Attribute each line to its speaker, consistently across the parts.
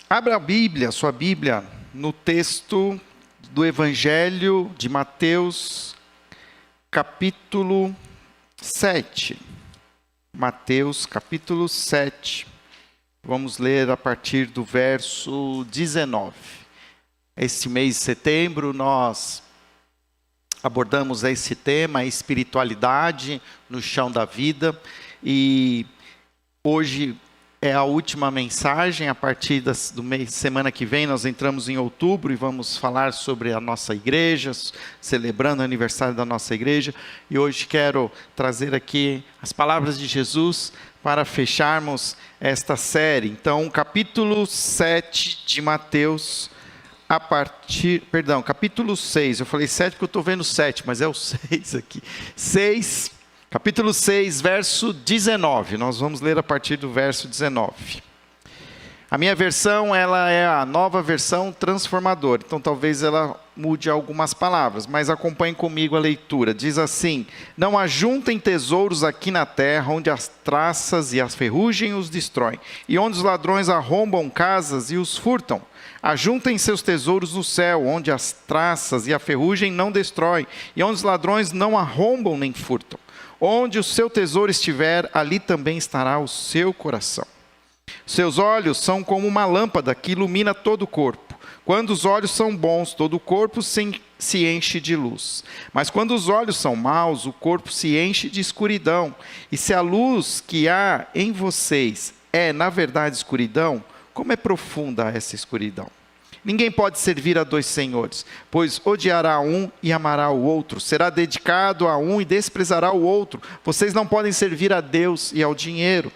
Speaker 1: Abra a Bíblia, sua Bíblia, no texto do Evangelho de Mateus, capítulo 7. Mateus, capítulo 7. Vamos ler a partir do verso 19. Este mês de setembro nós abordamos esse tema, a espiritualidade no chão da vida. E hoje é a última mensagem. A partir do mês, semana que vem, nós entramos em outubro e vamos falar sobre a nossa igreja, celebrando o aniversário da nossa igreja. E hoje quero trazer aqui as palavras de Jesus para fecharmos esta série. Então, capítulo 7 de Mateus, capítulo 6. Eu falei 7 porque eu estou vendo 7, mas é o 6 aqui. Capítulo 6, verso 19. Nós vamos ler a partir do verso 19. A minha versão, ela é a nova versão transformadora. Então, talvez ela mude algumas palavras, mas acompanhe comigo a leitura. Diz assim: não ajuntem tesouros aqui na terra, onde as traças e as ferrugem os destroem, e onde os ladrões arrombam casas e os furtam. Ajuntem seus tesouros no céu, onde as traças e a ferrugem não destroem, e onde os ladrões não arrombam nem furtam. Onde o seu tesouro estiver, ali também estará o seu coração. Seus olhos são como uma lâmpada que ilumina todo o corpo. Quando os olhos são bons, todo o corpo se enche de luz. Mas quando os olhos são maus, o corpo se enche de escuridão. E se a luz que há em vocês é, na verdade, escuridão, como é profunda essa escuridão? Ninguém pode servir a dois senhores, pois odiará um e amará o outro, será dedicado a um e desprezará o outro. Vocês não podem servir a Deus e ao dinheiro.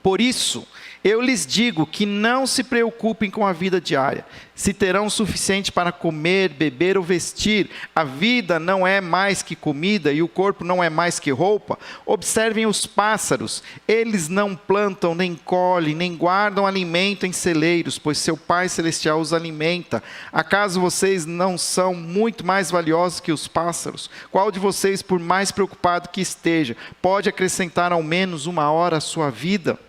Speaker 1: Por isso, eu lhes digo que não se preocupem com a vida diária, se terão o suficiente para comer, beber ou vestir. A vida não é mais que comida e o corpo não é mais que roupa. Observem os pássaros, eles não plantam, nem colhem, nem guardam alimento em celeiros, pois seu Pai Celestial os alimenta. Acaso vocês não são muito mais valiosos que os pássaros? Qual de vocês, por mais preocupado que esteja, pode acrescentar ao menos uma hora à sua vida?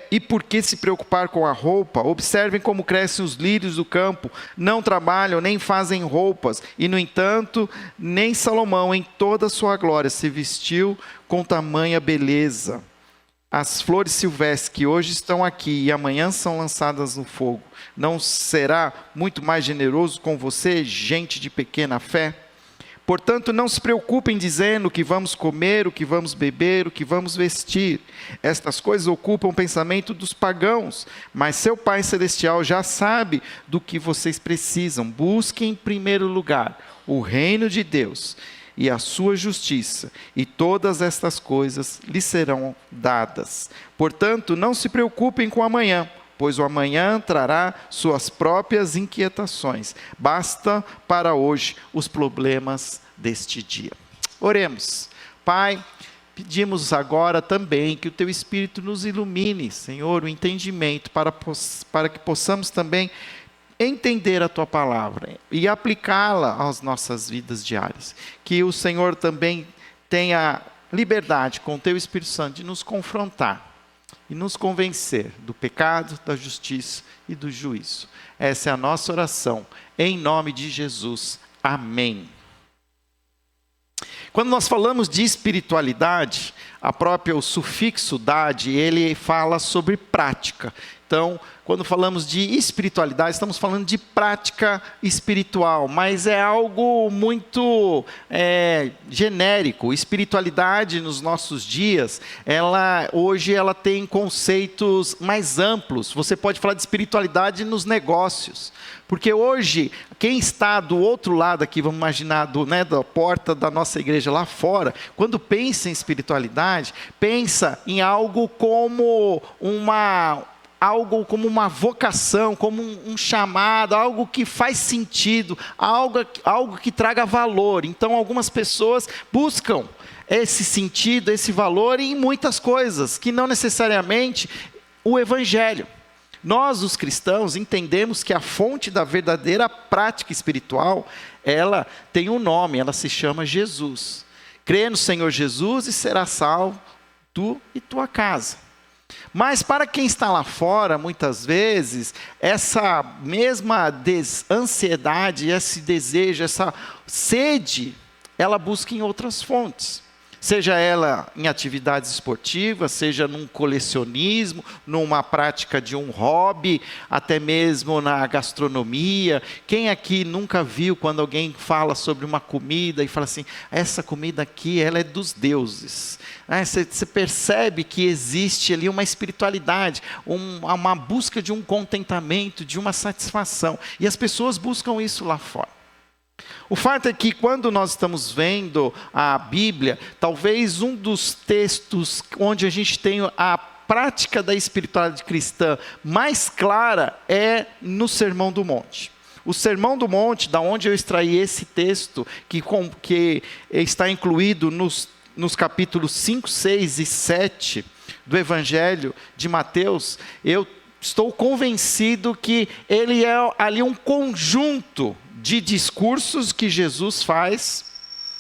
Speaker 1: E por que se preocupar com a roupa? Observem como crescem os lírios do campo, não trabalham, nem fazem roupas. E, no entanto, nem Salomão, em toda a sua glória, se vestiu com tamanha beleza. As flores silvestres que hoje estão aqui e amanhã são lançadas no fogo, não será muito mais generoso com você, gente de pequena fé? Portanto, não se preocupem dizendo o que vamos comer, o que vamos beber, o que vamos vestir. Estas coisas ocupam o pensamento dos pagãos, mas seu Pai Celestial já sabe do que vocês precisam. Busquem em primeiro lugar o reino de Deus e a sua justiça, e todas estas coisas lhes serão dadas. Portanto, não se preocupem com o amanhã, pois o amanhã trará suas próprias inquietações. Basta para hoje os problemas deste dia. Oremos. Pai, pedimos agora também que o Teu Espírito nos ilumine, Senhor, o entendimento, para que possamos também entender a Tua Palavra e aplicá-la às nossas vidas diárias. Que o Senhor também tenha liberdade com o Teu Espírito Santo de nos confrontar e nos convencer do pecado, da justiça e do juízo. Essa é a nossa oração, em nome de Jesus. Amém. Quando nós falamos de espiritualidade, o sufixo "dade", ele fala sobre prática. Então, quando falamos de espiritualidade, estamos falando de prática espiritual, mas é algo muito genérico. Espiritualidade nos nossos dias, hoje ela tem conceitos mais amplos. Você pode falar de espiritualidade nos negócios, porque hoje, quem está do outro lado aqui, vamos imaginar, da porta da nossa igreja lá fora, quando pensa em espiritualidade, pensa em algo como uma vocação, como um chamado, algo que faz sentido, algo que traga valor. Então, algumas pessoas buscam esse sentido, esse valor em muitas coisas, que não necessariamente o Evangelho. Nós, os cristãos, entendemos que a fonte da verdadeira prática espiritual, ela tem um nome, ela se chama Jesus. Crê no Senhor Jesus e será salvo tu e tua casa. Mas para quem está lá fora, muitas vezes, essa mesma ansiedade, esse desejo, essa sede, ela busca em outras fontes. Seja ela em atividades esportivas, seja num colecionismo, numa prática de um hobby, até mesmo na gastronomia. Quem aqui nunca viu quando alguém fala sobre uma comida e fala assim, essa comida aqui, ela é dos deuses. Você percebe que existe ali uma espiritualidade, uma busca de um contentamento, de uma satisfação. E as pessoas buscam isso lá fora. O fato é que quando nós estamos vendo a Bíblia, talvez um dos textos onde a gente tem a prática da espiritualidade cristã mais clara é no Sermão do Monte. O Sermão do Monte, da onde eu extraí esse texto, que está incluído nos capítulos 5, 6 e 7 do Evangelho de Mateus, eu estou convencido que ele é ali um conjunto de discursos que Jesus faz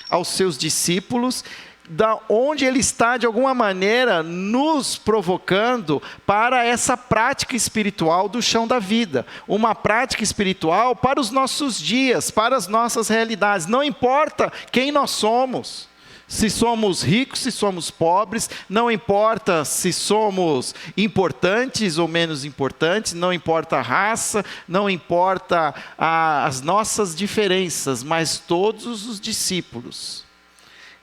Speaker 1: aos seus discípulos, da onde ele está, de alguma maneira, nos provocando para essa prática espiritual do chão da vida. Uma prática espiritual para os nossos dias, para as nossas realidades. Não importa quem nós somos. Se somos ricos, se somos pobres, não importa se somos importantes ou menos importantes, não importa a raça, não importa as nossas diferenças, mas todos os discípulos,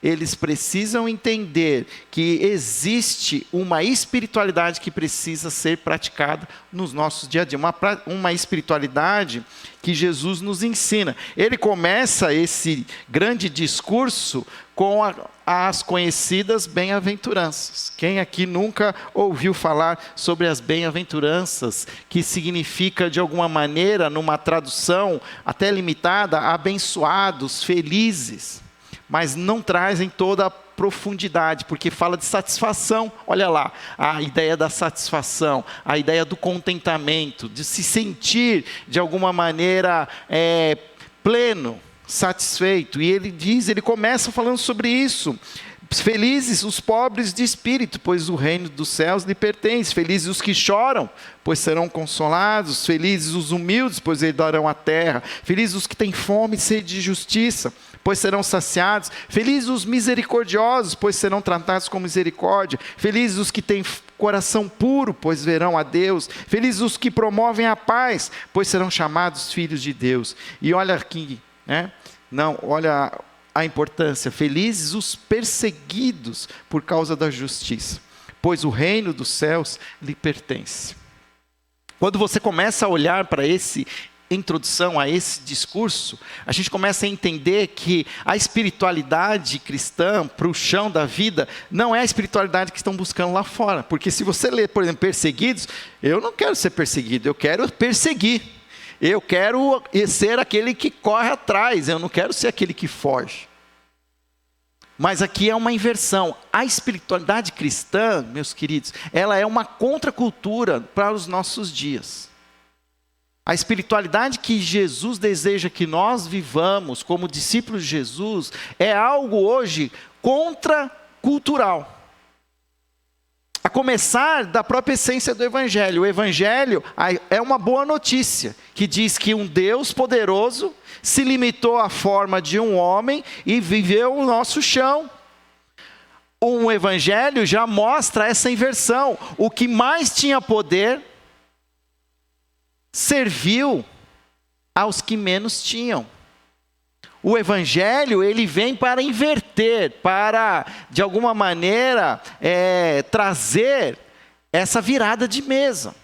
Speaker 1: eles precisam entender que existe uma espiritualidade que precisa ser praticada nos nossos dia a dia, uma espiritualidade que Jesus nos ensina. Ele começa esse grande discurso com as conhecidas bem-aventuranças. Quem aqui nunca ouviu falar sobre as bem-aventuranças, que significa de alguma maneira, numa tradução até limitada, abençoados, felizes, mas não trazem toda a profundidade, porque fala de satisfação. Olha lá, a ideia da satisfação, a ideia do contentamento, de se sentir de alguma maneira pleno, satisfeito. E ele começa falando sobre isso. Felizes os pobres de espírito, pois o reino dos céus lhe pertence. Felizes os que choram, pois serão consolados. Felizes os humildes, pois herdarão a terra. Felizes os que têm fome e sede de justiça, pois serão saciados. Felizes os misericordiosos, pois serão tratados com misericórdia. Felizes os que têm coração puro, pois verão a Deus. Felizes os que promovem a paz, pois serão chamados filhos de Deus. E olha aqui, olha a importância. Felizes os perseguidos por causa da justiça, pois o reino dos céus lhe pertence. Quando você começa a olhar para essa introdução a esse discurso, a gente começa a entender que a espiritualidade cristã para o chão da vida não é a espiritualidade que estão buscando lá fora. Porque se você ler, por exemplo, perseguidos, eu não quero ser perseguido, eu quero perseguir. Eu quero ser aquele que corre atrás, eu não quero ser aquele que foge. Mas aqui é uma inversão. A espiritualidade cristã, meus queridos, ela é uma contracultura para os nossos dias. A espiritualidade que Jesus deseja que nós vivamos como discípulos de Jesus é algo hoje contracultural. A começar da própria essência do Evangelho. O Evangelho é uma boa notícia, que diz que um Deus poderoso se limitou à forma de um homem e viveu o nosso chão. O Evangelho já mostra essa inversão. O que mais tinha poder serviu aos que menos tinham. O Evangelho, ele vem para inverter, para, de alguma maneira, trazer essa virada de mesa.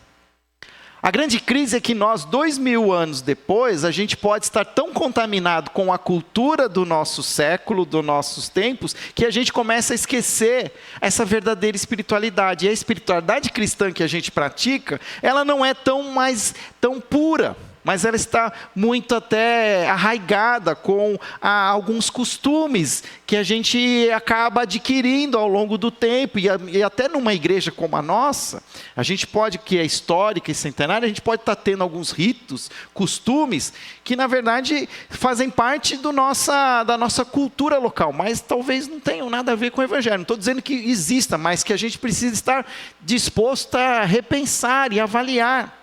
Speaker 1: A grande crise é que nós, 2000 anos depois, a gente pode estar tão contaminado com a cultura do nosso século, dos nossos tempos, que a gente começa a esquecer essa verdadeira espiritualidade. E a espiritualidade cristã que a gente pratica, ela não é tão pura, mas ela está muito até arraigada com alguns costumes que a gente acaba adquirindo ao longo do tempo, e até numa igreja como a nossa, a gente pode, que é histórica e centenária, a gente pode estar tendo alguns ritos, costumes, que na verdade fazem parte da nossa cultura local, mas talvez não tenham nada a ver com o Evangelho. Não estou dizendo que exista, mas que a gente precisa estar disposto a repensar e avaliar.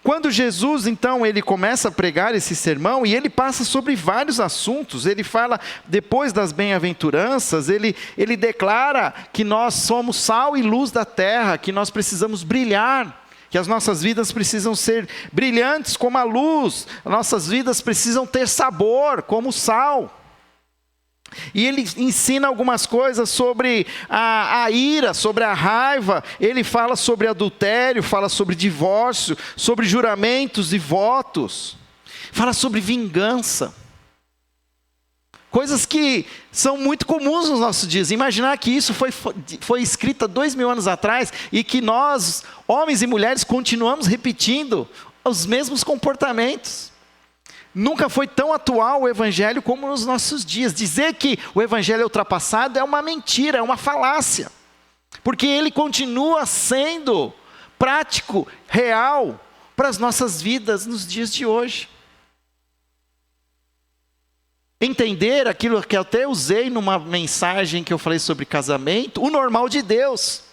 Speaker 1: Quando Jesus, então, ele começa a pregar esse sermão, e ele passa sobre vários assuntos, ele fala, depois das bem-aventuranças, ele declara que nós somos sal e luz da terra, que nós precisamos brilhar, que as nossas vidas precisam ser brilhantes como a luz, as nossas vidas precisam ter sabor como o sal. E ele ensina algumas coisas sobre a ira, sobre a raiva. Ele fala sobre adultério, fala sobre divórcio, sobre juramentos e votos. Fala sobre vingança. Coisas que são muito comuns nos nossos dias. Imaginar que isso foi escrito há 2000 anos atrás e que nós, homens e mulheres, continuamos repetindo os mesmos comportamentos. Nunca foi tão atual o Evangelho como nos nossos dias. Dizer que o Evangelho é ultrapassado é uma mentira, é uma falácia. Porque ele continua sendo prático, real, para as nossas vidas nos dias de hoje. Entender aquilo que eu até usei numa mensagem que eu falei sobre casamento, o normal de Deus.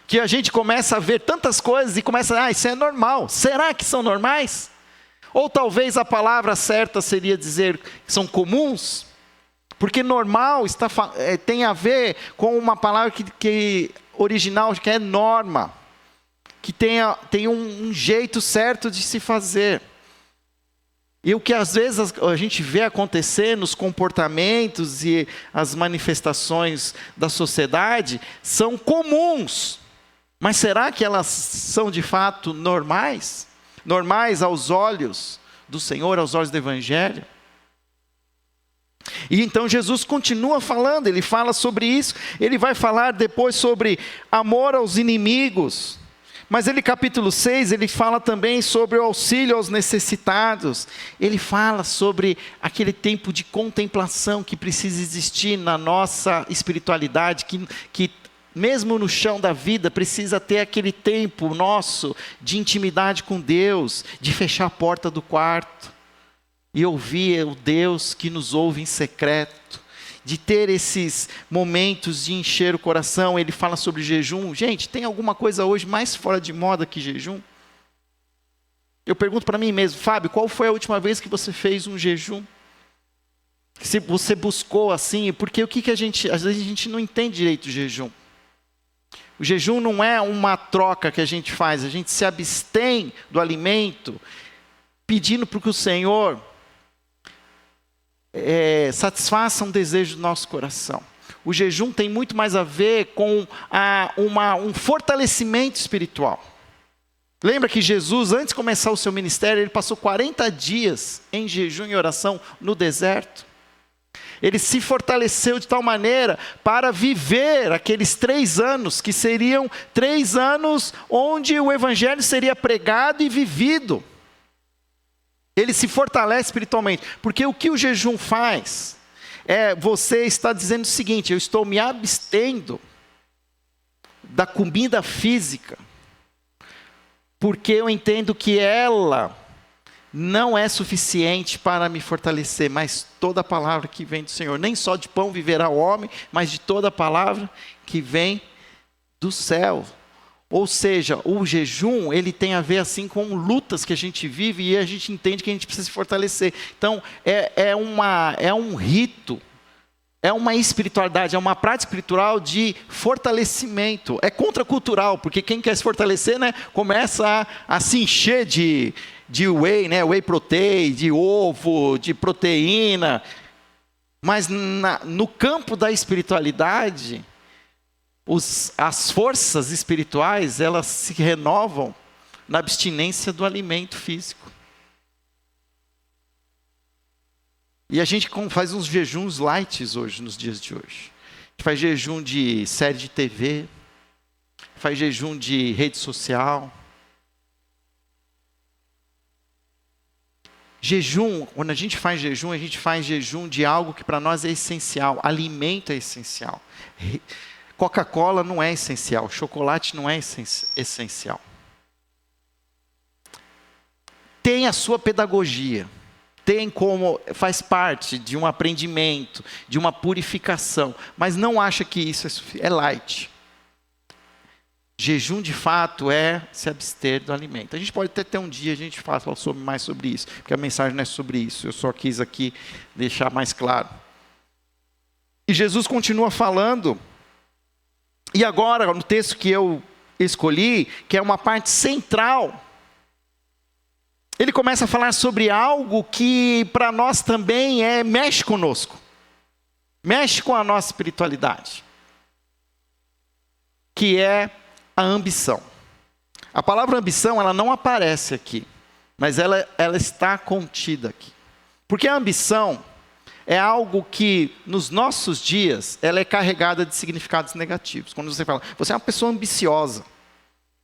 Speaker 1: Que a gente começa a ver tantas coisas e começa, isso é normal. Será que são normais? Ou talvez a palavra certa seria dizer que são comuns, porque normal tem a ver com uma palavra que original, que é norma, que tem um jeito certo de se fazer. E o que às vezes a gente vê acontecer nos comportamentos e as manifestações da sociedade são comuns, mas será que elas são de fato normais? Normais aos olhos do Senhor, aos olhos do Evangelho? E então Jesus continua falando, ele fala sobre isso, ele vai falar depois sobre amor aos inimigos, mas ele capítulo 6, ele fala também sobre o auxílio aos necessitados, ele fala sobre aquele tempo de contemplação que precisa existir na nossa espiritualidade, que mesmo no chão da vida, precisa ter aquele tempo nosso de intimidade com Deus, de fechar a porta do quarto e ouvir o Deus que nos ouve em secreto, de ter esses momentos de encher o coração. Ele fala sobre jejum. Gente, tem alguma coisa hoje mais fora de moda que jejum? Eu pergunto para mim mesmo, Fábio, qual foi a última vez que você fez um jejum? Se você buscou assim, porque o que às vezes a gente não entende direito o jejum. O jejum não é uma troca que a gente faz, a gente se abstém do alimento, pedindo para que o Senhor satisfaça um desejo do nosso coração. O jejum tem muito mais a ver com um fortalecimento espiritual. Lembra que Jesus, antes de começar o seu ministério, ele passou 40 dias em jejum e oração no deserto. Ele se fortaleceu de tal maneira para viver aqueles 3 anos, que seriam 3 anos onde o Evangelho seria pregado e vivido. Ele se fortalece espiritualmente, porque o que o jejum faz, você está dizendo o seguinte, eu estou me abstendo da comida física, porque eu entendo que ela não é suficiente para me fortalecer, mas toda a palavra que vem do Senhor, nem só de pão viverá o homem, mas de toda a palavra que vem do céu. Ou seja, o jejum, ele tem a ver assim com lutas que a gente vive e a gente entende que a gente precisa se fortalecer. Então, é um rito, é uma espiritualidade, é uma prática espiritual de fortalecimento. É contracultural, porque quem quer se fortalecer, começa a se encher de whey, whey protein, de ovo, de proteína. Mas no campo da espiritualidade, as forças espirituais, elas se renovam na abstinência do alimento físico. E a gente faz uns jejuns light hoje, nos dias de hoje. A gente faz jejum de série de TV, faz jejum de rede social. Jejum, quando a gente faz jejum de algo que para nós é essencial. Alimento é essencial. Coca-Cola não é essencial. Chocolate não é essencial. Tem a sua pedagogia. Tem como, faz parte de um aprendimento, de uma purificação. Mas não acha que isso é light. Jejum de fato é se abster do alimento. A gente pode até ter um dia, a gente fala mais sobre isso, porque a mensagem não é sobre isso, eu só quis aqui deixar mais claro. E Jesus continua falando, e agora no texto que eu escolhi, que é uma parte central, ele começa a falar sobre algo que para nós também mexe conosco, mexe com a nossa espiritualidade, que é a ambição. A palavra ambição, ela não aparece aqui, mas ela está contida aqui. Porque a ambição é algo que, nos nossos dias, ela é carregada de significados negativos. Quando você fala, você é uma pessoa ambiciosa,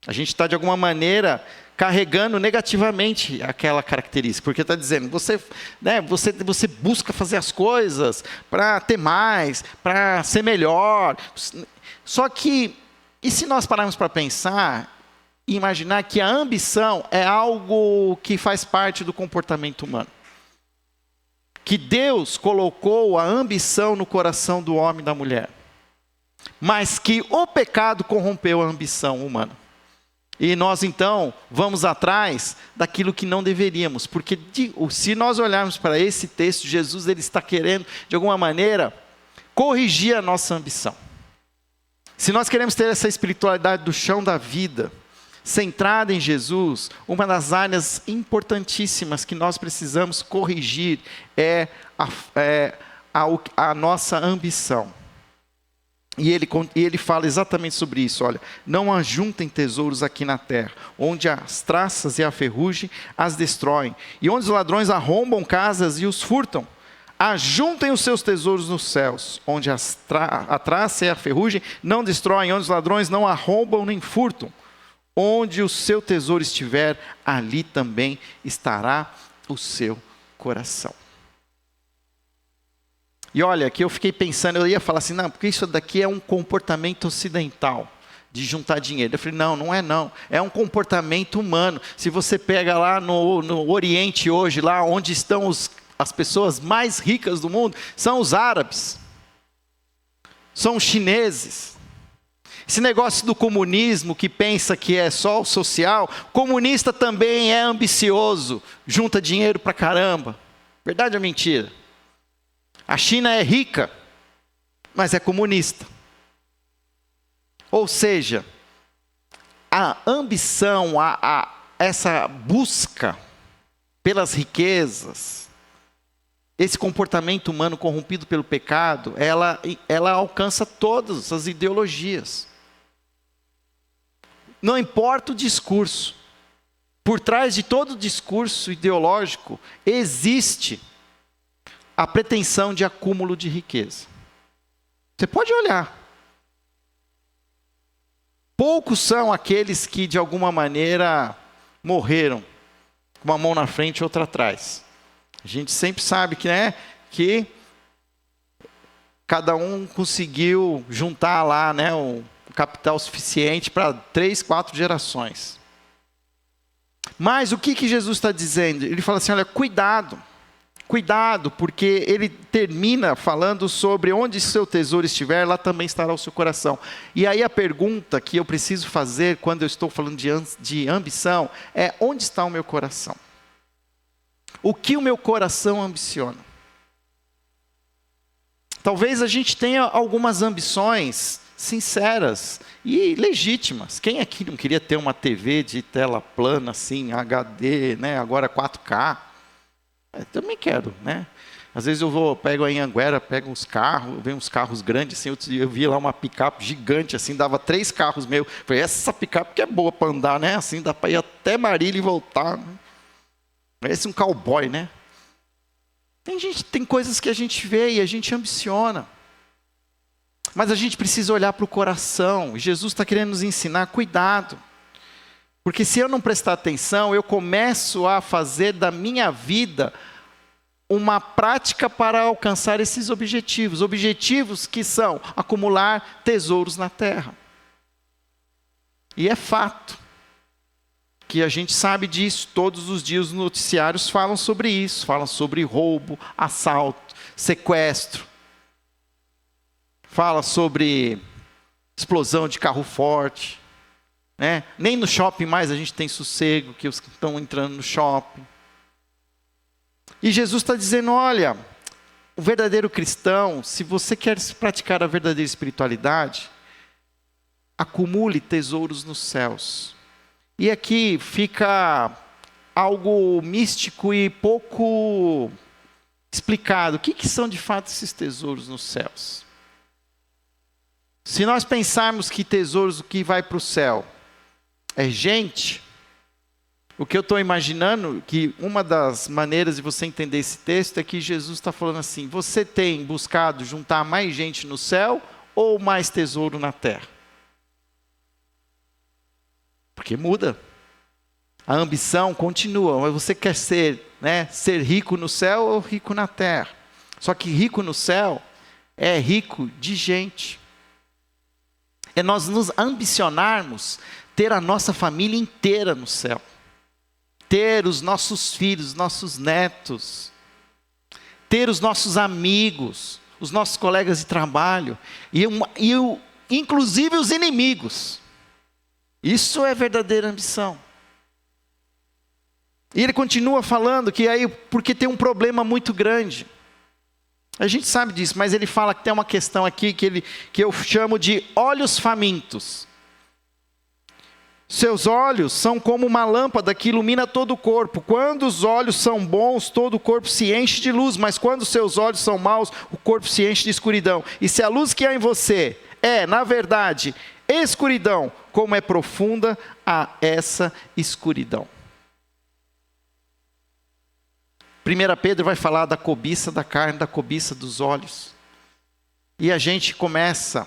Speaker 1: a gente está, de alguma maneira, carregando negativamente aquela característica. Porque está dizendo, você busca fazer as coisas para ter mais, para ser melhor. Só que, e se nós pararmos para pensar e imaginar que a ambição é algo que faz parte do comportamento humano? Que Deus colocou a ambição no coração do homem e da mulher. Mas que o pecado corrompeu a ambição humana. E nós então vamos atrás daquilo que não deveríamos. Porque se nós olharmos para esse texto, Jesus ele está querendo, de alguma maneira, corrigir a nossa ambição. Se nós queremos ter essa espiritualidade do chão da vida, centrada em Jesus, uma das áreas importantíssimas que nós precisamos corrigir é a nossa ambição. E ele fala exatamente sobre isso, olha, não ajuntem tesouros aqui na terra, onde as traças e a ferrugem as destroem, e onde os ladrões arrombam casas e os furtam. Ajuntem os seus tesouros nos céus, onde a traça e a ferrugem não destroem, onde os ladrões não arrombam nem furtam. Onde o seu tesouro estiver, ali também estará o seu coração. E olha, aqui eu fiquei pensando, eu ia falar assim, não, porque isso daqui é um comportamento ocidental, de juntar dinheiro. Eu falei, não é não, é um comportamento humano. Se você pega lá no Oriente hoje, lá onde estão as pessoas mais ricas do mundo, são os árabes, são os chineses. Esse negócio do comunismo que pensa que é só o social, comunista também é ambicioso, junta dinheiro pra caramba. Verdade ou mentira? A China é rica, mas é comunista. Ou seja, a ambição, essa busca pelas riquezas, esse comportamento humano corrompido pelo pecado, ela alcança todas as ideologias. Não importa o discurso, por trás de todo discurso ideológico, existe a pretensão de acúmulo de riqueza. Você pode olhar. Poucos são aqueles que, de alguma maneira, morreram, com uma mão na frente e outra atrás. A gente sempre sabe que cada um conseguiu juntar lá, o capital suficiente para 3, 4 gerações. Mas o que Jesus está dizendo? Ele fala assim, olha, cuidado, porque ele termina falando sobre onde seu tesouro estiver, lá também estará o seu coração. E aí a pergunta que eu preciso fazer quando eu estou falando de ambição é, onde está o meu coração? O que o meu coração ambiciona? Talvez a gente tenha algumas ambições sinceras e legítimas. Quem aqui não queria ter uma TV de tela plana, assim, HD, agora 4K? Eu também quero, Às vezes eu pego aí em Anguera, pego uns carros, vem uns carros grandes, assim, eu vi lá uma picape gigante, assim, dava 3 carros meus. Falei, essa picape que é boa para andar, Assim, dá para ir até Marília e voltar. Parece um cowboy, Tem coisas que a gente vê e a gente ambiciona. Mas a gente precisa olhar para o coração. E Jesus está querendo nos ensinar, cuidado. Porque se eu não prestar atenção, eu começo a fazer da minha vida uma prática para alcançar esses objetivos. Objetivos que são acumular tesouros na terra. E é fato que a gente sabe disso. Todos os dias os noticiários falam sobre isso. Falam sobre roubo, assalto, sequestro. Fala sobre explosão de carro forte. Né? Nem no shopping mais a gente tem sossego, que os que estão entrando no shopping. E Jesus está dizendo, olha, o verdadeiro cristão, se você quer praticar a verdadeira espiritualidade, acumule tesouros nos céus. E aqui fica algo místico e pouco explicado. O que são de fato esses tesouros nos céus? Se nós pensarmos que tesouros, o que vai para o céu é gente, o que eu estou imaginando, que uma das maneiras de você entender esse texto é que Jesus está falando assim, você tem buscado juntar mais gente no céu ou mais tesouro na terra? Porque muda. A ambição continua, mas você quer ser rico no céu ou rico na terra? Só que rico no céu é rico de gente. É nós nos ambicionarmos ter a nossa família inteira no céu. Ter os nossos filhos, nossos netos, ter os nossos amigos, os nossos colegas de trabalho, inclusive os inimigos. Isso é verdadeira ambição. E ele continua falando que aí, porque tem um problema muito grande. A gente sabe disso, mas ele fala que tem uma questão aqui que eu chamo de olhos famintos. Seus olhos são como uma lâmpada que ilumina todo o corpo. Quando os olhos são bons, todo o corpo se enche de luz. Mas quando seus olhos são maus, o corpo se enche de escuridão. E se a luz que há em você é, na verdade, escuridão, como é profunda essa escuridão. 1 Pedro vai falar da cobiça da carne, da cobiça dos olhos. E a gente começa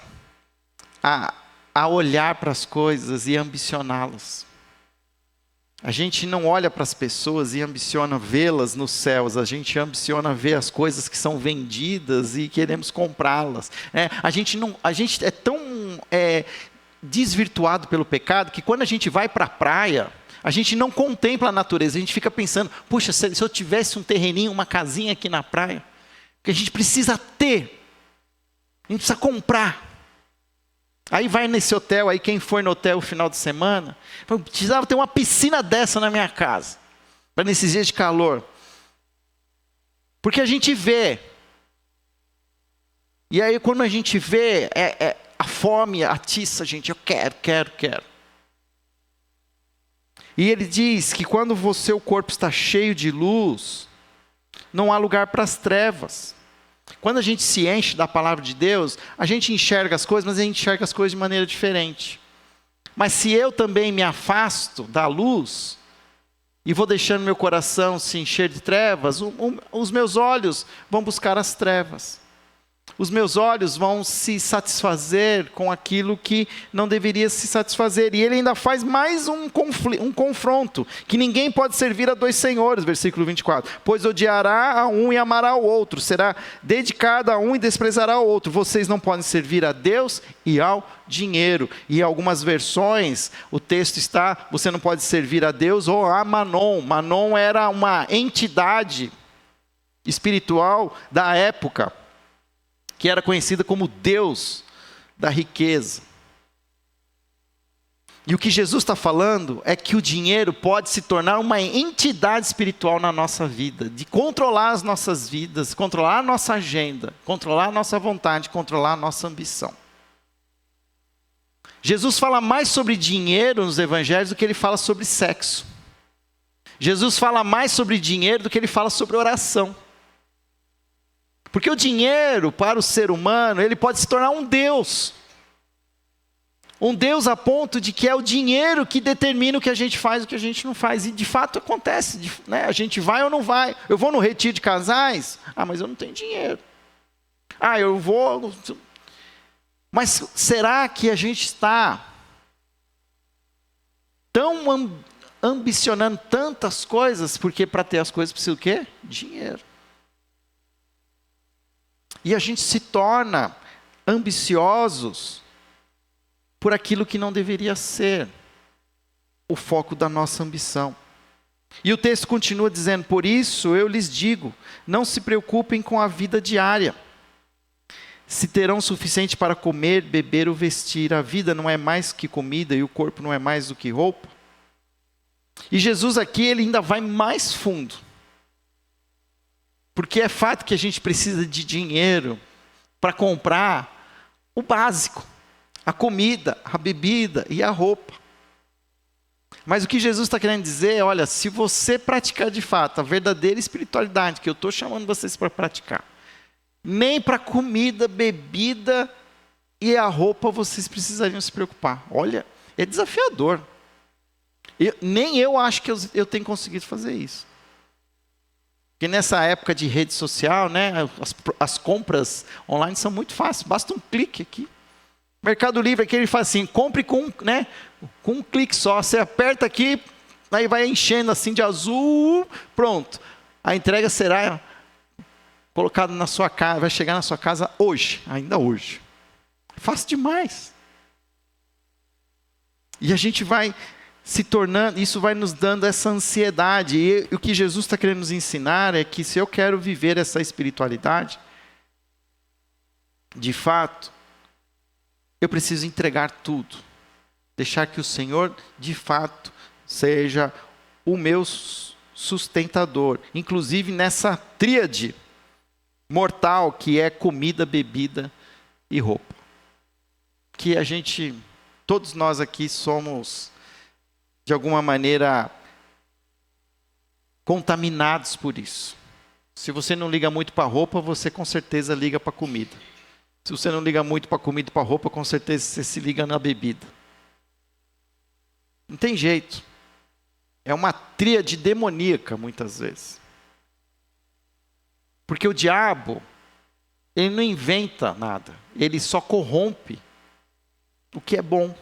Speaker 1: a olhar para as coisas e ambicioná-las. A gente não olha para as pessoas e ambiciona vê-las nos céus. A gente ambiciona ver as coisas que são vendidas e queremos comprá-las. A gente é tão desvirtuado pelo pecado que quando a gente vai para a praia, a gente não contempla a natureza. A gente fica pensando, puxa, se eu tivesse um terreninho, uma casinha aqui na praia, que a gente precisa ter, a gente precisa comprar. Aí vai nesse hotel, aí quem foi no hotel no final de semana, eu precisava ter uma piscina dessa na minha casa, para nesses dias de calor. Porque a gente vê, e aí quando a gente vê, a fome atiça a gente, eu quero. E ele diz que quando o corpo está cheio de luz, não há lugar para as trevas. Quando a gente se enche da palavra de Deus, a gente enxerga as coisas, mas a gente enxerga as coisas de maneira diferente. Mas se eu também me afasto da luz, e vou deixando meu coração se encher de trevas, os meus olhos vão buscar as trevas. Os meus olhos vão se satisfazer com aquilo que não deveria se satisfazer. E ele ainda faz mais um confronto, que ninguém pode servir a dois senhores, versículo 24. Pois odiará a um e amará ao outro, será dedicado a um e desprezará ao outro. Vocês não podem servir a Deus e ao dinheiro. E em algumas versões, o texto está, você não pode servir a Deus ou a Manon. Manon era uma entidade espiritual da época, que era conhecida como Deus da riqueza. E o que Jesus está falando é que o dinheiro pode se tornar uma entidade espiritual na nossa vida, de controlar as nossas vidas, controlar a nossa agenda, controlar a nossa vontade, controlar a nossa ambição. Jesus fala mais sobre dinheiro nos evangelhos do que ele fala sobre sexo. Jesus fala mais sobre dinheiro do que ele fala sobre oração. Porque o dinheiro, para o ser humano, ele pode se tornar um Deus. Um Deus a ponto de que é o dinheiro que determina o que a gente faz e o que a gente não faz. E de fato acontece, né? A gente vai ou não vai. Eu vou no retiro de casais, mas eu não tenho dinheiro. Eu vou... Mas será que a gente está tão ambicionando tantas coisas, porque para ter as coisas precisa o quê? Dinheiro. E a gente se torna ambiciosos por aquilo que não deveria ser o foco da nossa ambição. E o texto continua dizendo: por isso eu lhes digo, não se preocupem com a vida diária, se terão o suficiente para comer, beber ou vestir. A vida não é mais que comida e o corpo não é mais do que roupa. E Jesus aqui, ele ainda vai mais fundo. Porque é fato que a gente precisa de dinheiro para comprar o básico, a comida, a bebida e a roupa. Mas o que Jesus está querendo dizer é, olha, se você praticar de fato a verdadeira espiritualidade, que eu estou chamando vocês para praticar, nem para comida, bebida e a roupa vocês precisariam se preocupar. Olha, é desafiador. Nem eu acho que eu tenho conseguido fazer isso. Porque nessa época de rede social, né, as compras online são muito fáceis, basta um clique aqui. Mercado Livre aqui ele faz assim, compre com um clique só, você aperta aqui, aí vai enchendo assim de azul, pronto. A entrega será colocada na sua casa, vai chegar na sua casa hoje, ainda hoje. Fácil demais. E a gente vai se tornando, isso vai nos dando essa ansiedade. E o que Jesus está querendo nos ensinar é que se eu quero viver essa espiritualidade, de fato, eu preciso entregar tudo. Deixar que o Senhor, de fato, seja o meu sustentador. Inclusive nessa tríade mortal que é comida, bebida e roupa. Que a gente, todos nós aqui somos, de alguma maneira, contaminados por isso. Se você não liga muito para a roupa, você com certeza liga para a comida. Se você não liga muito para a comida e para a roupa, com certeza você se liga na bebida. Não tem jeito. É uma tríade demoníaca, muitas vezes. Porque o diabo, ele não inventa nada. Ele só corrompe o que é bom.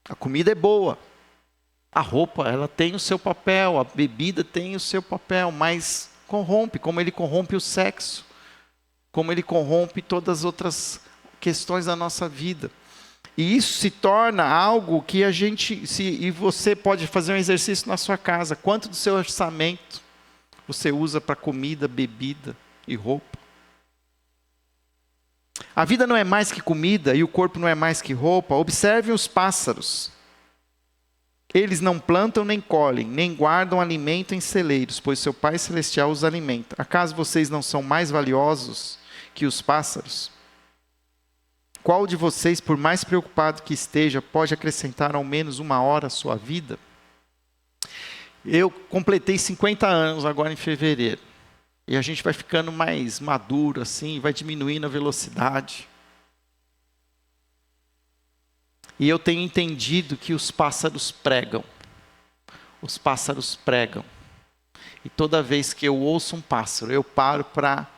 Speaker 1: A comida é boa. A roupa, ela tem o seu papel. A bebida tem o seu papel. Mas corrompe, como ele corrompe o sexo. Como ele corrompe todas as outras questões da nossa vida. E isso se torna algo que a gente... e você pode fazer um exercício na sua casa. Quanto do seu orçamento você usa para comida, bebida e roupa? A vida não é mais que comida e o corpo não é mais que roupa. Observem os pássaros. Eles não plantam nem colhem, nem guardam alimento em celeiros, pois seu Pai Celestial os alimenta. Acaso vocês não são mais valiosos que os pássaros? Qual de vocês, por mais preocupado que esteja, pode acrescentar ao menos 1 hora à sua vida? Eu completei 50 anos agora em fevereiro. E a gente vai ficando mais maduro assim, vai diminuindo a velocidade. E eu tenho entendido que os pássaros pregam. Os pássaros pregam. E toda vez que eu ouço um pássaro, eu paro para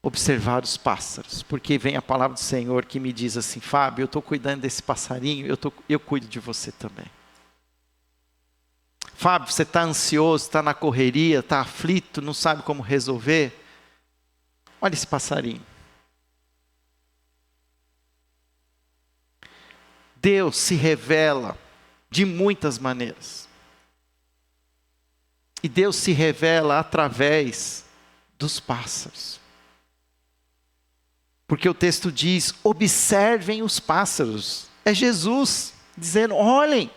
Speaker 1: observar os pássaros. Porque vem a palavra do Senhor que me diz assim: Fábio, eu estou cuidando desse passarinho, eu cuido de você também. Fábio, você está ansioso, está na correria, está aflito, não sabe como resolver? Olha esse passarinho. Deus se revela de muitas maneiras. E Deus se revela através dos pássaros. Porque o texto diz, observem os pássaros. É Jesus dizendo, olhem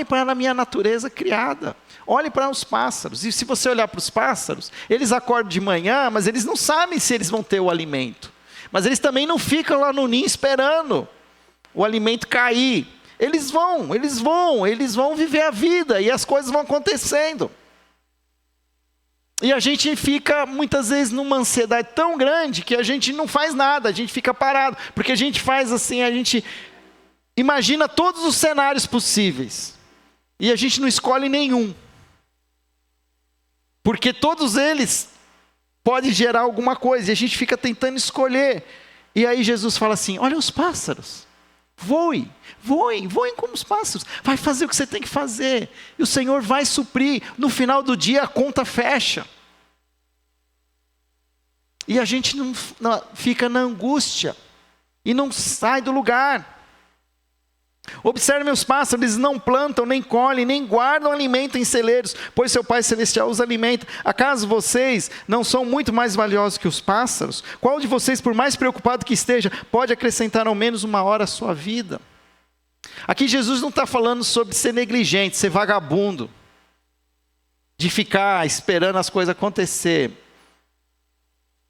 Speaker 1: para a minha natureza criada. Olhem para os pássaros. E se você olhar para os pássaros, eles acordam de manhã, mas eles não sabem se eles vão ter o alimento. Mas eles também não ficam lá no ninho esperando o alimento cair. Eles vão viver a vida e as coisas vão acontecendo. E a gente fica muitas vezes numa ansiedade tão grande que a gente não faz nada, a gente fica parado. Porque a gente faz assim, a gente imagina todos os cenários possíveis. E a gente não escolhe nenhum. Porque todos eles podem gerar alguma coisa e a gente fica tentando escolher. E aí Jesus fala assim, olha os pássaros. Voe como os pássaros. Vai fazer o que você tem que fazer. E o Senhor vai suprir. No final do dia a conta fecha. E a gente não fica na angústia. E não sai do lugar. Observe os pássaros, eles não plantam, nem colhem, nem guardam alimento em celeiros, pois seu Pai Celestial os alimenta. Acaso vocês não são muito mais valiosos que os pássaros? Qual de vocês, por mais preocupado que esteja, pode acrescentar ao menos uma hora à sua vida? Aqui Jesus não está falando sobre ser negligente, ser vagabundo, de ficar esperando as coisas acontecer.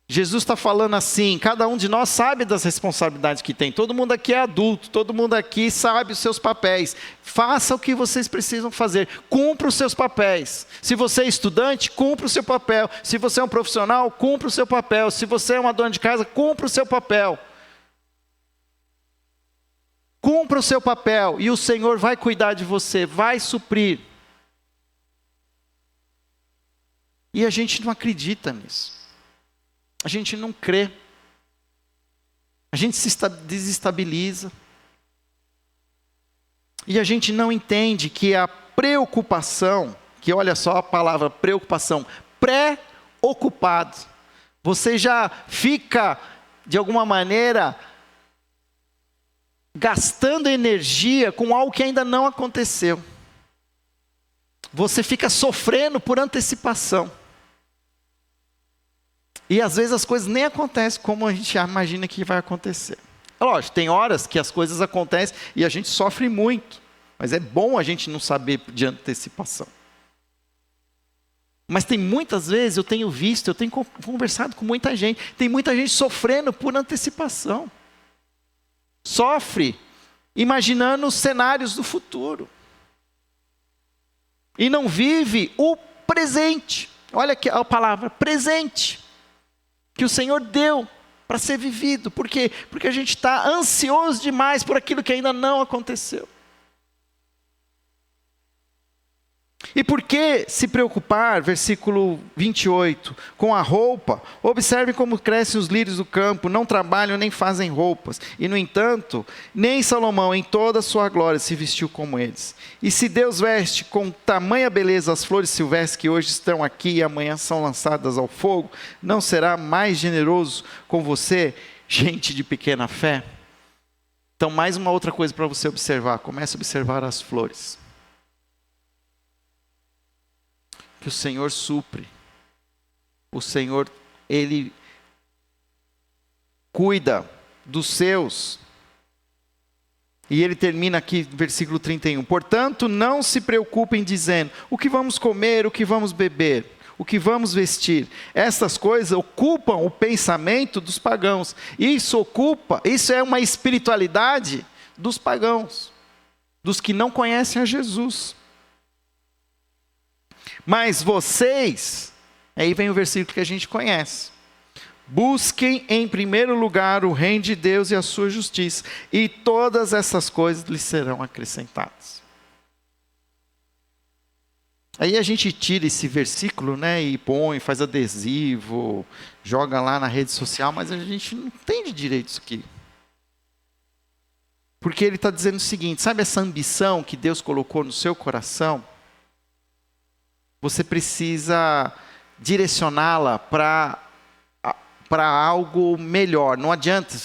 Speaker 1: Jesus está falando assim, cada um de nós sabe das responsabilidades que tem. Todo mundo aqui é adulto, todo mundo aqui sabe os seus papéis. Faça o que vocês precisam fazer, cumpra os seus papéis. Se você é estudante, cumpra o seu papel. Se você é um profissional, cumpra o seu papel. Se você é uma dona de casa, cumpra o seu papel. Cumpra o seu papel e o Senhor vai cuidar de você, vai suprir. E a gente não acredita nisso. A gente não crê. A gente se desestabiliza. E a gente não entende que a preocupação, que olha só a palavra preocupação, pré-ocupado. Você já fica, de alguma maneira, gastando energia com algo que ainda não aconteceu. Você fica sofrendo por antecipação. E às vezes as coisas nem acontecem como a gente imagina que vai acontecer. É lógico, tem horas que as coisas acontecem e a gente sofre muito. Mas é bom a gente não saber de antecipação. Mas tem muitas vezes, eu tenho visto, eu tenho conversado com muita gente. Tem muita gente sofrendo por antecipação. Sofre imaginando os cenários do futuro. E não vive o presente. Olha aqui a palavra, presente. Que o Senhor deu para ser vivido. Por quê? Porque a gente está ansioso demais por aquilo que ainda não aconteceu. E por que se preocupar, versículo 28, com a roupa? Observe como crescem os lírios do campo, não trabalham nem fazem roupas. E no entanto, nem Salomão em toda a sua glória se vestiu como eles. E se Deus veste com tamanha beleza as flores silvestres que hoje estão aqui e amanhã são lançadas ao fogo, não será mais generoso com você, gente de pequena fé? Então mais uma outra coisa para você observar, comece a observar as flores. Que o Senhor supre, o Senhor, Ele cuida dos seus. E ele termina aqui, versículo 31, portanto não se preocupem dizendo, o que vamos comer, o que vamos beber, o que vamos vestir. Estas coisas ocupam o pensamento dos pagãos. Isso é uma espiritualidade dos pagãos, dos que não conhecem a Jesus. Mas vocês, aí vem o versículo que a gente conhece. Busquem em primeiro lugar o reino de Deus e a sua justiça, e todas essas coisas lhes serão acrescentadas. Aí a gente tira esse versículo, né, e põe, faz adesivo, joga lá na rede social, mas a gente não entende direito isso aqui. Porque ele está dizendo o seguinte, sabe essa ambição que Deus colocou no seu coração? Você precisa direcioná-la para algo melhor. Não adianta,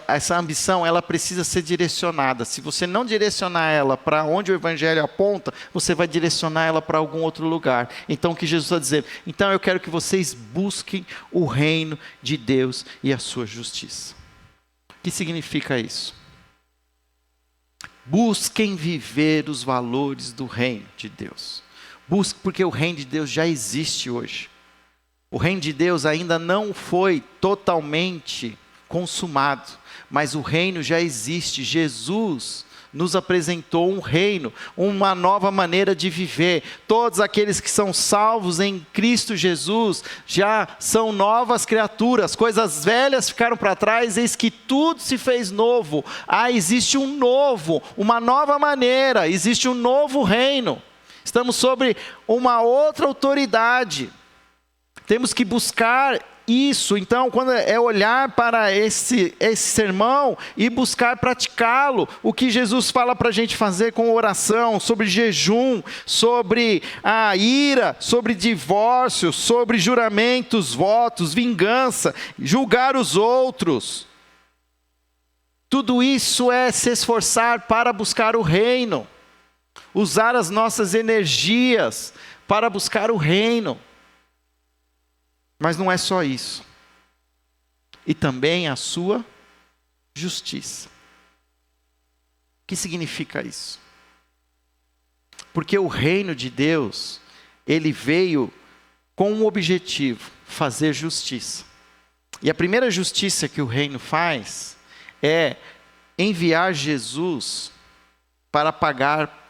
Speaker 1: essa ambição ela precisa ser direcionada. Se você não direcionar ela para onde o Evangelho aponta, você vai direcionar ela para algum outro lugar. Então o que Jesus está dizendo? Então eu quero que vocês busquem o reino de Deus e a sua justiça. O que significa isso? Busquem viver os valores do reino de Deus. Busque, porque o reino de Deus já existe hoje. O reino de Deus ainda não foi totalmente consumado, mas o reino já existe. Jesus nos apresentou um reino, uma nova maneira de viver. Todos aqueles que são salvos em Cristo Jesus já são novas criaturas. Coisas velhas ficaram para trás, eis que tudo se fez novo. Existe um novo, uma nova maneira, existe um novo reino. Estamos sobre uma outra autoridade. Temos que buscar isso, então, quando é olhar para esse sermão e buscar praticá-lo, o que Jesus fala para a gente fazer com oração, sobre jejum, sobre a ira, sobre divórcio, sobre juramentos, votos, vingança, julgar os outros. Tudo isso é se esforçar para buscar o reino, usar as nossas energias para buscar o reino. Mas não é só isso. E também a sua justiça. O que significa isso? Porque o reino de Deus, ele veio com um objetivo: fazer justiça. E a primeira justiça que o reino faz é enviar Jesus para pagar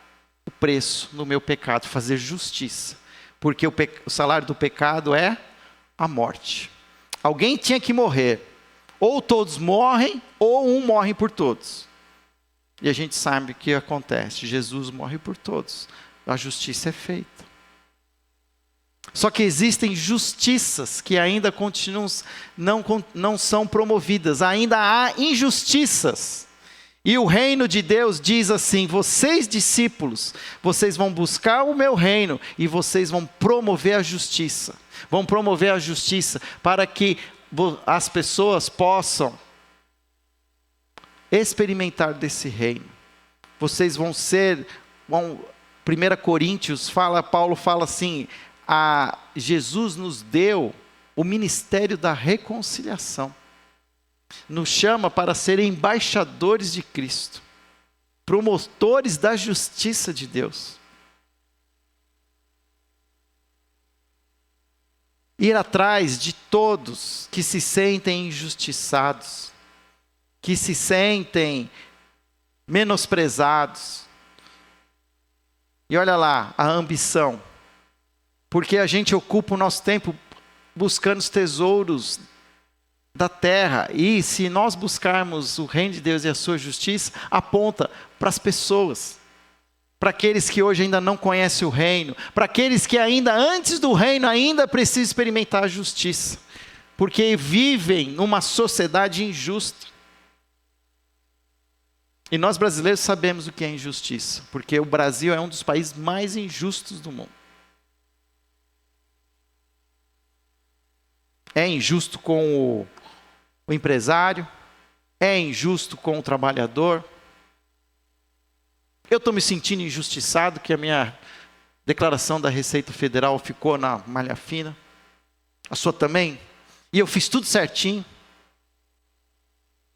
Speaker 1: o preço no meu pecado, fazer justiça. Porque o salário do pecado é a morte. Alguém tinha que morrer. Ou todos morrem, ou um morre por todos. E a gente sabe o que acontece. Jesus morre por todos. A justiça é feita. Só que existem justiças que ainda continuam, não são promovidas. Ainda há injustiças. E o reino de Deus diz assim: vocês discípulos, vocês vão buscar o meu reino e vocês vão promover a justiça. Vão promover a justiça para que as pessoas possam experimentar desse reino. Vocês vão ser, 1 Coríntios Paulo fala assim: Jesus nos deu o ministério da reconciliação. Nos chama para ser embaixadores de Cristo, promotores da justiça de Deus. Ir atrás de todos que se sentem injustiçados, que se sentem menosprezados. E olha lá, a ambição. Porque a gente ocupa o nosso tempo buscando os tesouros da terra. E se nós buscarmos o reino de Deus e a sua justiça, aponta para as pessoas. Para aqueles que hoje ainda não conhecem o reino, para aqueles que ainda antes do reino ainda precisam experimentar a justiça, porque vivem numa sociedade injusta. E nós brasileiros sabemos o que é injustiça, porque o Brasil é um dos países mais injustos do mundo. É injusto com o empresário, é injusto com o trabalhador. Eu estou me sentindo injustiçado, que a minha declaração da Receita Federal ficou na malha fina. A sua também? E eu fiz tudo certinho.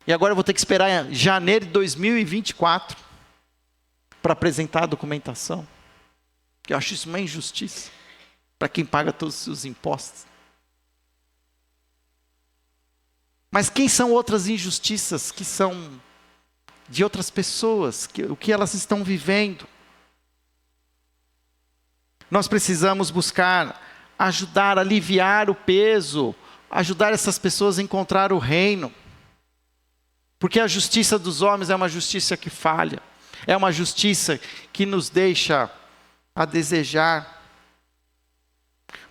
Speaker 1: E agora eu vou ter que esperar janeiro de 2024 para apresentar a documentação. Eu acho isso uma injustiça para quem paga todos os impostos. Mas quem são outras injustiças que são de outras pessoas, o que elas estão vivendo? Nós precisamos buscar ajudar, aliviar o peso, ajudar essas pessoas a encontrar o reino. Porque a justiça dos homens é uma justiça que falha, é uma justiça que nos deixa a desejar.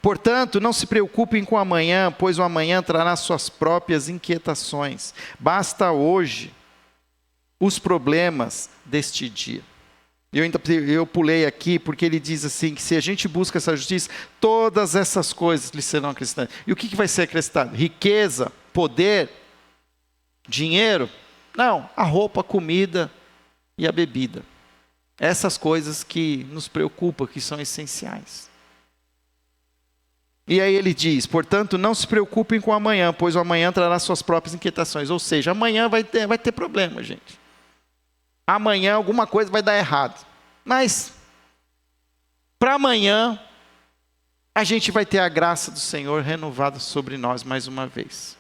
Speaker 1: Portanto, não se preocupem com o amanhã, pois o amanhã trará suas próprias inquietações. Basta hoje os problemas deste dia. Eu pulei aqui porque ele diz assim, que se a gente busca essa justiça, todas essas coisas lhe serão acrescentadas. E o que vai ser acrescentado? Riqueza, poder, dinheiro? Não, a roupa, a comida e a bebida. Essas coisas que nos preocupam, que são essenciais. E aí ele diz: portanto, não se preocupem com o amanhã, pois o amanhã trará suas próprias inquietações. Ou seja, amanhã vai ter problema, gente. Amanhã alguma coisa vai dar errado. Mas, para amanhã, a gente vai ter a graça do Senhor renovada sobre nós mais uma vez.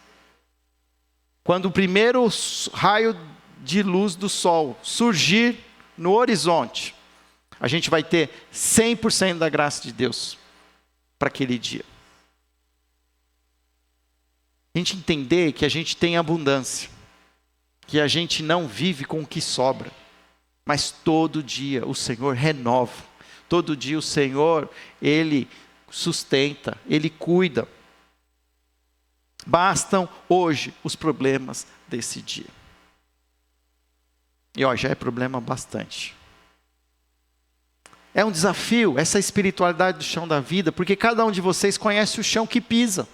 Speaker 1: Quando o primeiro raio de luz do sol surgir no horizonte, a gente vai ter 100% da graça de Deus para aquele dia. A gente entender que a gente tem abundância, que a gente não vive com o que sobra, mas todo dia o Senhor renova, todo dia o Senhor, Ele sustenta, Ele cuida. Bastam hoje os problemas desse dia. E já é problema bastante. É um desafio essa espiritualidade do chão da vida, porque cada um de vocês conhece o chão que pisa.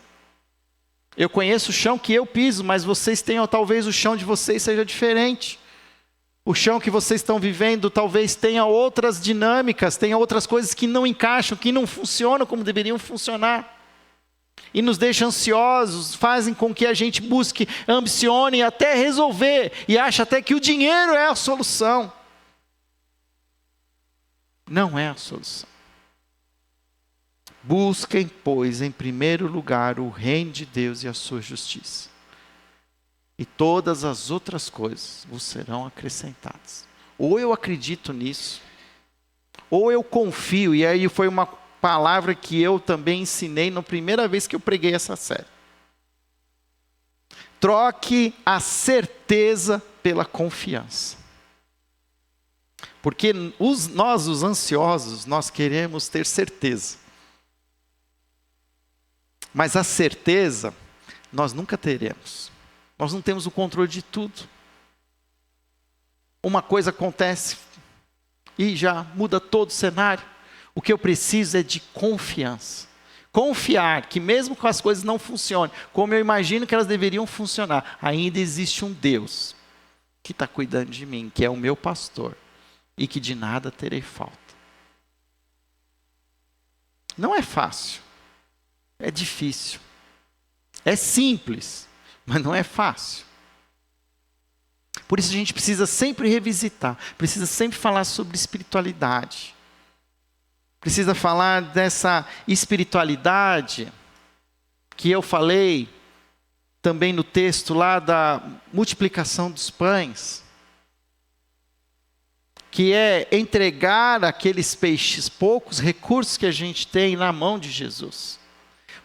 Speaker 1: Eu conheço o chão que eu piso, mas vocês tenham, talvez o chão de vocês seja diferente. O chão que vocês estão vivendo talvez tenha outras dinâmicas, tenha outras coisas que não encaixam, que não funcionam como deveriam funcionar. E nos deixam ansiosos, fazem com que a gente busque, ambicione até resolver, e acha até que o dinheiro é a solução. Não é a solução. Busquem, pois, em primeiro lugar o reino de Deus e a sua justiça. E todas as outras coisas vos serão acrescentadas. Ou eu acredito nisso, ou eu confio, e aí foi uma palavra que eu também ensinei na primeira vez que eu preguei essa série. Troque a certeza pela confiança. Porque nós, os ansiosos, nós queremos ter certeza. Mas a certeza, nós nunca teremos. Nós não temos o controle de tudo. Uma coisa acontece e já muda todo o cenário. O que eu preciso é de confiança. Confiar que mesmo que as coisas não funcionem como eu imagino que elas deveriam funcionar, ainda existe um Deus que está cuidando de mim, que é o meu pastor, e que de nada terei falta. Não é fácil, é difícil, é simples, mas não é fácil. Por isso a gente precisa sempre revisitar, precisa sempre falar sobre espiritualidade. Precisa falar dessa espiritualidade que eu falei também no texto lá da multiplicação dos pães. Que é entregar aqueles peixes, poucos recursos que a gente tem na mão de Jesus.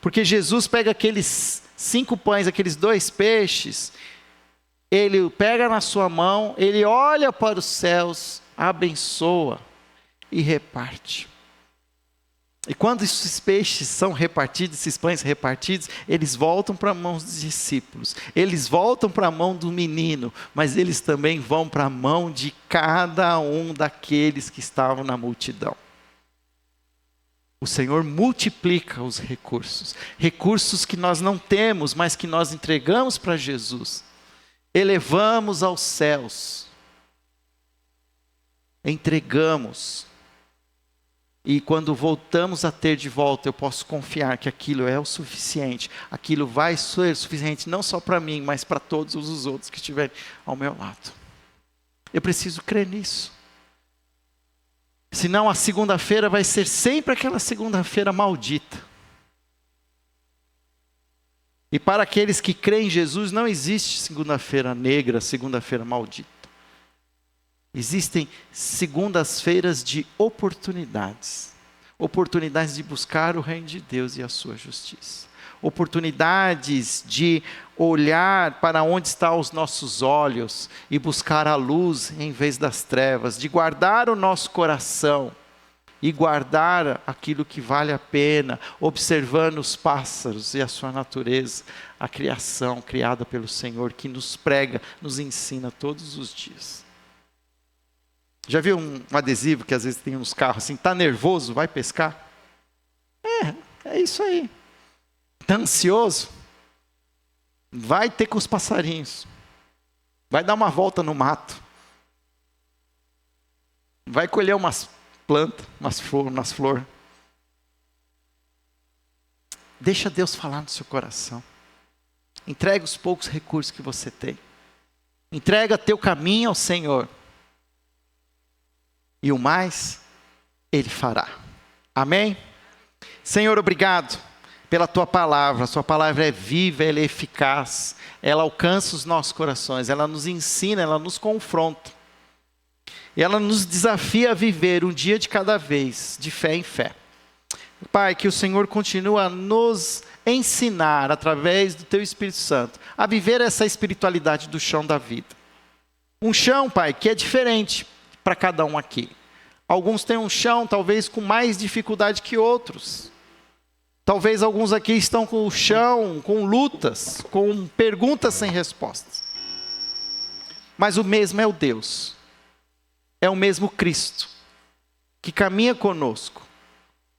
Speaker 1: Porque Jesus pega aqueles 5 pães, aqueles 2 peixes, ele pega na sua mão, ele olha para os céus, abençoa e reparte. E quando esses peixes são repartidos, esses pães repartidos, eles voltam para a mão dos discípulos, eles voltam para a mão do menino, mas eles também vão para a mão de cada um daqueles que estavam na multidão. O Senhor multiplica os recursos, recursos que nós não temos, mas que nós entregamos para Jesus, elevamos aos céus, entregamos. E quando voltamos a ter de volta, eu posso confiar que aquilo é o suficiente. Aquilo vai ser suficiente não só para mim, mas para todos os outros que estiverem ao meu lado. Eu preciso crer nisso. Senão a segunda-feira vai ser sempre aquela segunda-feira maldita. E para aqueles que creem em Jesus, não existe segunda-feira negra, segunda-feira maldita. Existem segundas-feiras de oportunidades. Oportunidades de buscar o reino de Deus e a sua justiça. Oportunidades de olhar para onde estão os nossos olhos e buscar a luz em vez das trevas. De guardar o nosso coração e guardar aquilo que vale a pena, observando os pássaros e a sua natureza, a criação criada pelo Senhor, que nos prega, nos ensina todos os dias. Já viu um adesivo que às vezes tem nos carros assim, tá nervoso, vai pescar? É isso aí. Tá ansioso? Vai ter com os passarinhos. Vai dar uma volta no mato. Vai colher umas plantas, umas flores. Deixa Deus falar no seu coração. Entrega os poucos recursos que você tem. Entrega teu caminho ao Senhor. E o mais, Ele fará. Amém? Senhor, obrigado pela Tua palavra. A Sua palavra é viva, ela é eficaz. Ela alcança os nossos corações. Ela nos ensina, ela nos confronta. E ela nos desafia a viver um dia de cada vez, de fé em fé. Pai, que o Senhor continue a nos ensinar, através do Teu Espírito Santo, a viver essa espiritualidade do chão da vida. Um chão, Pai, que é diferente para cada um aqui. Alguns têm um chão talvez com mais dificuldade que outros. Talvez alguns aqui estão com o chão, com lutas, com perguntas sem respostas. Mas o mesmo é o Deus. É o mesmo Cristo, que caminha conosco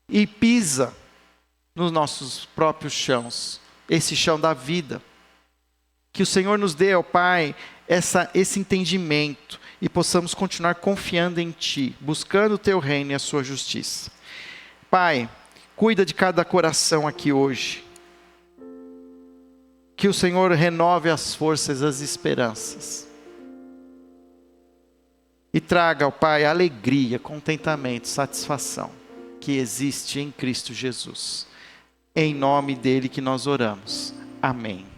Speaker 1: e pisa nos nossos próprios chãos, esse chão da vida. Que o Senhor nos dê, ó Pai, esse entendimento e possamos continuar confiando em Ti, buscando o Teu reino e a Sua justiça. Pai, cuida de cada coração aqui hoje. Que o Senhor renove as forças, as esperanças. E traga, ó Pai, alegria, contentamento, satisfação que existe em Cristo Jesus. Em nome dele que nós oramos. Amém.